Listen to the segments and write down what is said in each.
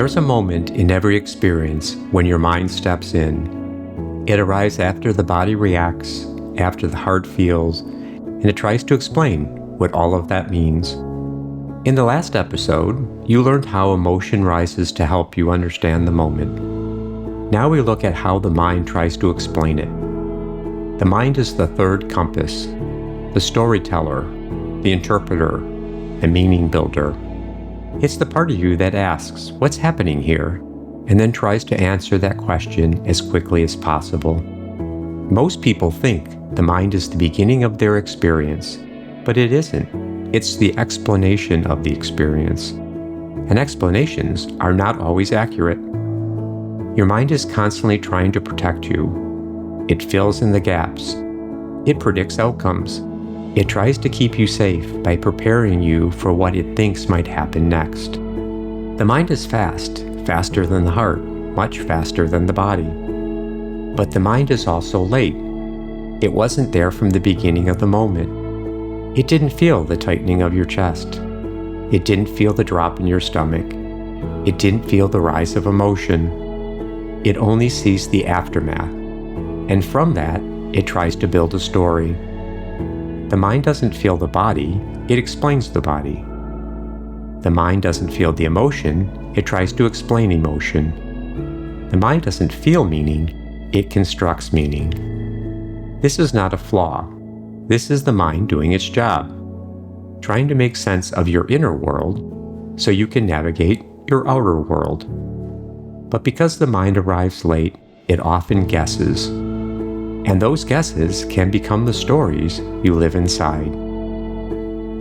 There's a moment in every experience when your mind steps in. It arrives after the body reacts, after the heart feels, and it tries to explain what all of that means. In the last episode, you learned how emotion rises to help you understand the moment. Now we look at how the mind tries to explain it. The mind is the third compass, the storyteller, the interpreter, the meaning builder. It's the part of you that asks, what's happening here? And then tries to answer that question as quickly as possible. Most people think the mind is the beginning of their experience, but it isn't. It's the explanation of the experience. And explanations are not always accurate. Your mind is constantly trying to protect you. It fills in the gaps. It predicts outcomes. It tries to keep you safe by preparing you for what it thinks might happen next. The mind is fast, faster than the heart, much faster than the body. But the mind is also late. It wasn't there from the beginning of the moment. It didn't feel the tightening of your chest. It didn't feel the drop in your stomach. It didn't feel the rise of emotion. It only sees the aftermath. And from that, it tries to build a story. The mind doesn't feel the body, it explains the body. The mind doesn't feel the emotion, it tries to explain emotion. The mind doesn't feel meaning, it constructs meaning. This is not a flaw. This is the mind doing its job, trying to make sense of your inner world so you can navigate your outer world. But because the mind arrives late, it often guesses. And those guesses can become the stories you live inside.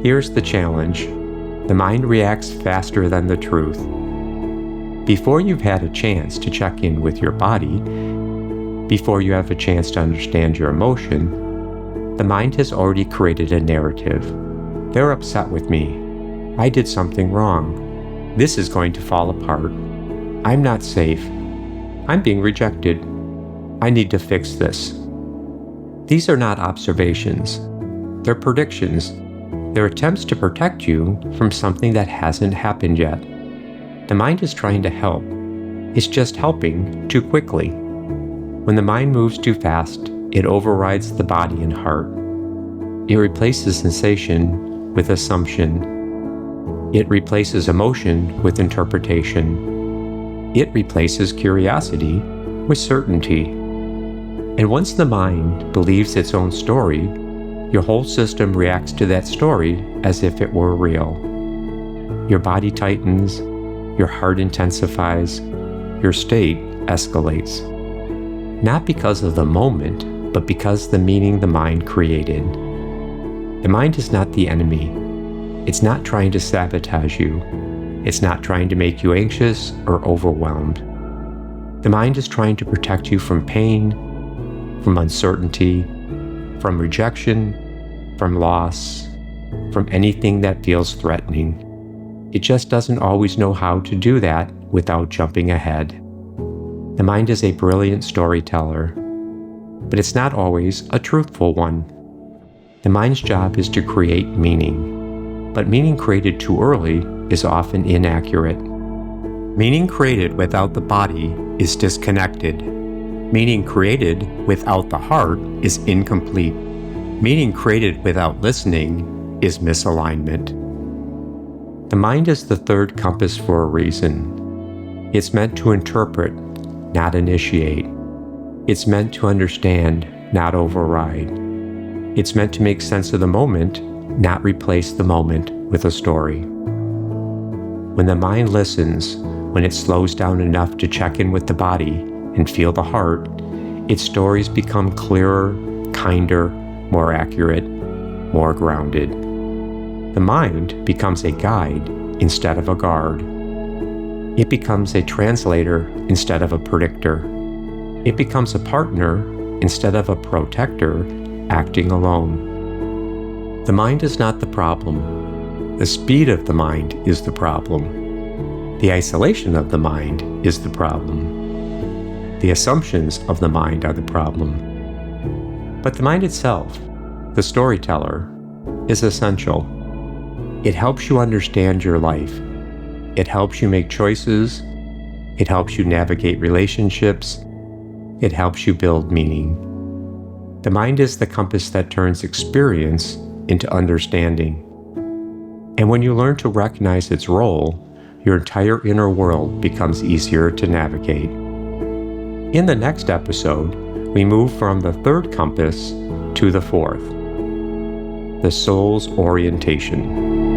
Here's the challenge. The mind reacts faster than the truth. Before you've had a chance to check in with your body, before you have a chance to understand your emotion, the mind has already created a narrative. They're upset with me. I did something wrong. This is going to fall apart. I'm not safe. I'm being rejected. I need to fix this. These are not observations. They're predictions. They're attempts to protect you from something that hasn't happened yet. The mind is trying to help. It's just helping too quickly. When the mind moves too fast, it overrides the body and heart. It replaces sensation with assumption. It replaces emotion with interpretation. It replaces curiosity with certainty. And once the mind believes its own story, your whole system reacts to that story as if it were real. Your body tightens, your heart intensifies, your state escalates. Not because of the moment, but because the meaning the mind created. The mind is not the enemy. It's not trying to sabotage you. It's not trying to make you anxious or overwhelmed. The mind is trying to protect you from pain, from uncertainty, from rejection, from loss, from anything that feels threatening. It just doesn't always know how to do that without jumping ahead. The mind is a brilliant storyteller, but it's not always a truthful one. The mind's job is to create meaning, but meaning created too early is often inaccurate. Meaning created without the body is disconnected. Meaning created without the heart is incomplete. Meaning created without listening is misalignment. The mind is the third compass for a reason. It's meant to interpret, not initiate. It's meant to understand, not override. It's meant to make sense of the moment, not replace the moment with a story. When the mind listens, when it slows down enough to check in with the body and feel the heart, its stories become clearer, kinder, more accurate, more grounded. The mind becomes a guide instead of a guard. It becomes a translator instead of a predictor. It becomes a partner instead of a protector acting alone. The mind is not the problem. The speed of the mind is the problem. The isolation of the mind is the problem. The assumptions of the mind are the problem. But the mind itself, the storyteller, is essential. It helps you understand your life. It helps you make choices. It helps you navigate relationships. It helps you build meaning. The mind is the compass that turns experience into understanding. And when you learn to recognize its role, your entire inner world becomes easier to navigate. In the next episode, we move from the third compass to the fourth, the soul's orientation.